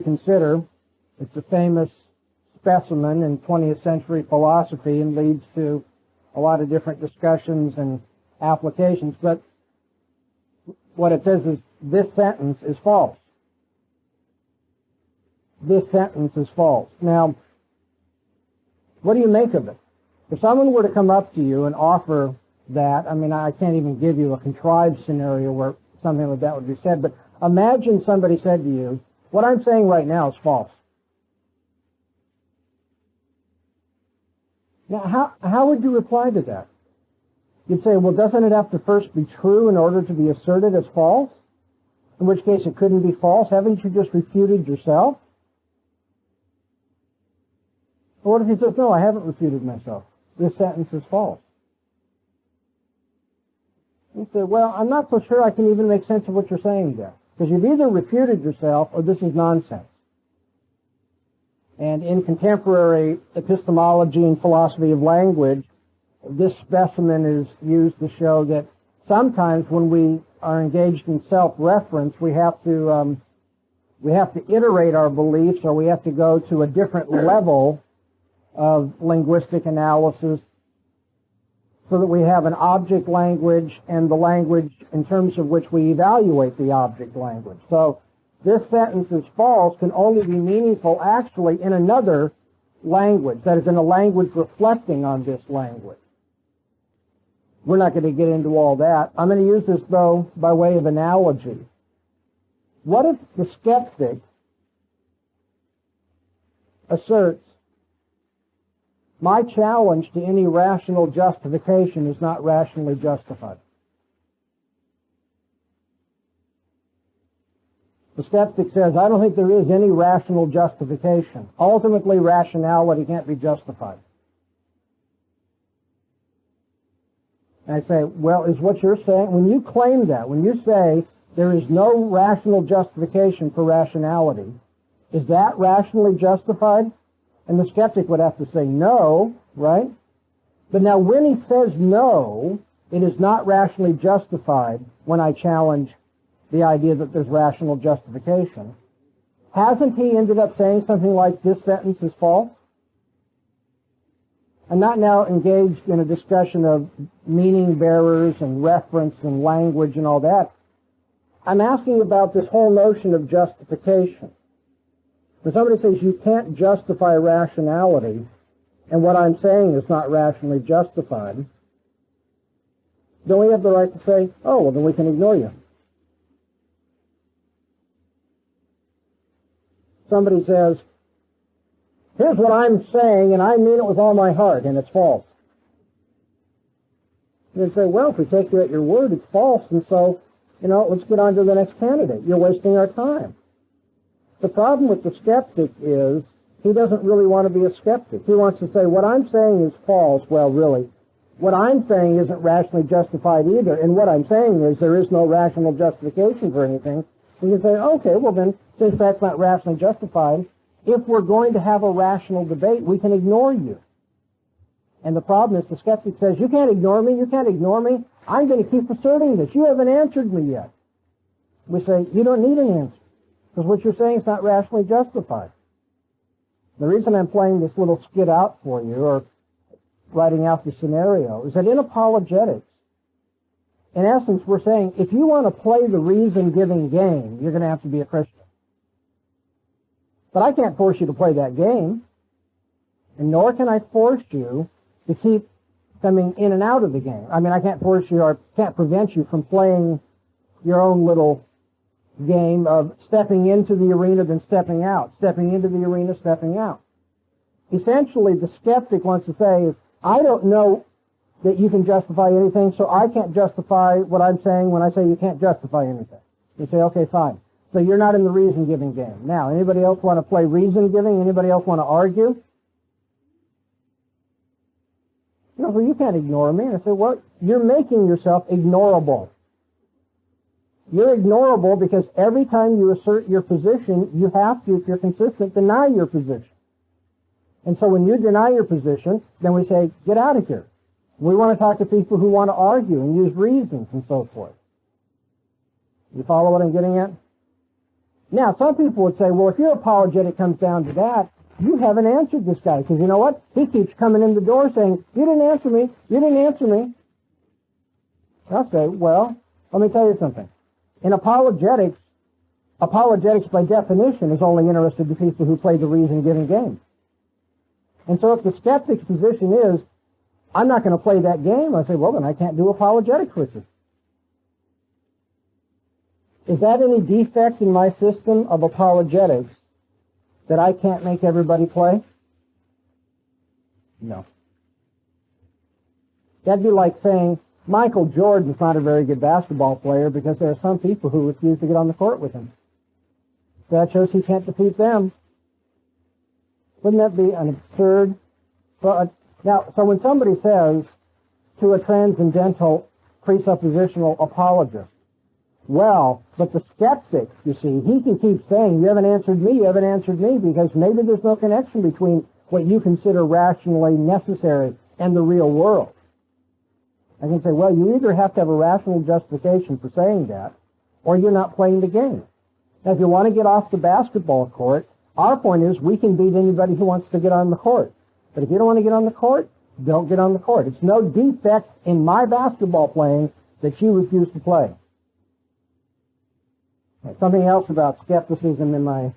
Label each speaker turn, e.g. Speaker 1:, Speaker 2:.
Speaker 1: consider. It's a famous specimen in 20th century philosophy and leads to a lot of different discussions and applications. But what it says is this sentence is false. This sentence is false. Now, what do you make of it? If someone were to come up to you and offer that, I mean, I can't even give you a contrived scenario where something like that would be said, but imagine somebody said to you, what I'm saying right now is false. Now, how would you reply to that? You'd say, well, doesn't it have to first be true in order to be asserted as false? In which case it couldn't be false. Haven't you just refuted yourself? Or what if he says, no, I haven't refuted myself. This sentence is false. You say, well, I'm not so sure I can even make sense of what you're saying there. Because you've either refuted yourself or this is nonsense. And in contemporary epistemology and philosophy of language, this specimen is used to show that sometimes when we are engaged in self-reference, we have to iterate our beliefs, or we have to go to a different level of linguistic analysis so that we have an object language and the language in terms of which we evaluate the object language. So this sentence is false can only be meaningful actually in another language, that is, in a language reflecting on this language. We're not going to get into all that. I'm going to use this, though, by way of analogy. What if the skeptic asserts, my challenge to any rational justification is not rationally justified? The skeptic says, I don't think there is any rational justification. Ultimately, rationality can't be justified. And I say, well, is what you're saying, when you claim that, when you say there is no rational justification for rationality, is that rationally justified? And the skeptic would have to say no, right? But now when he says no, it is not rationally justified when I challenge the idea that there's rational justification. Hasn't he ended up saying something like this sentence is false? I'm not now engaged in a discussion of meaning bearers and reference and language and all that. I'm asking about this whole notion of justification. When somebody says you can't justify rationality, and what I'm saying is not rationally justified, then we have the right to say, oh, well, then we can ignore you. Somebody says, here's what I'm saying, and I mean it with all my heart, and it's false. You say, well, if we take you at your word, it's false, and so, let's get on to the next candidate. You're wasting our time. The problem with the skeptic is he doesn't really want to be a skeptic. He wants to say, what I'm saying is false. Well, really, what I'm saying isn't rationally justified either, and what I'm saying is there is no rational justification for anything. And you say, okay, well then, since that's not rationally justified, if we're going to have a rational debate, we can ignore you. And the problem is the skeptic says, you can't ignore me, I'm going to keep asserting this. You haven't answered me yet. We say, you don't need an answer, because what you're saying is not rationally justified. The reason I'm playing this little skit out for you, or writing out the scenario, is that in apologetics, in essence, we're saying, if you want to play the reason-giving game, you're going to have to be a Christian. But I can't force you to play that game, and nor can I force you to keep coming in and out of the game. I mean, I can't force you or can't prevent you from playing your own little game of stepping into the arena, then stepping out, stepping into the arena, stepping out. Essentially, the skeptic wants to say, I don't know that you can justify anything, so I can't justify what I'm saying when I say you can't justify anything. You say, okay, fine. So you're not in the reason-giving game. Now, anybody else want to play reason-giving? Anybody else want to argue? Well, you can't ignore me. And I say, well, you're making yourself ignorable. You're ignorable because every time you assert your position, you have to, if you're consistent, deny your position. And so when you deny your position, then we say, get out of here. We want to talk to people who want to argue and use reasons and so forth. You follow what I'm getting at? Now, some people would say, well, if your apologetic comes down to that, you haven't answered this guy, because you know what? He keeps coming in the door saying, you didn't answer me, you didn't answer me. I'll say, well, let me tell you something. In apologetics by definition is only interested in people who play the reason-giving game. And so if the skeptic's position is, I'm not going to play that game, I say, well, then I can't do apologetics with you. Is that any defect in my system of apologetics that I can't make everybody play? No. That'd be like saying Michael Jordan's not a very good basketball player because there are some people who refuse to get on the court with him. That shows he can't defeat them. Wouldn't that be an absurd? Well, now, so when somebody says to a transcendental presuppositional apologist, well, but the skeptic, you see, he can keep saying, you haven't answered me, because maybe there's no connection between what you consider rationally necessary and the real world. I can say, well, you either have to have a rational justification for saying that, or you're not playing the game. Now, if you want to get off the basketball court, our point is we can beat anybody who wants to get on the court. But if you don't want to get on the court, don't get on the court. It's no defect in my basketball playing that you refuse to play. Something else about skepticism in my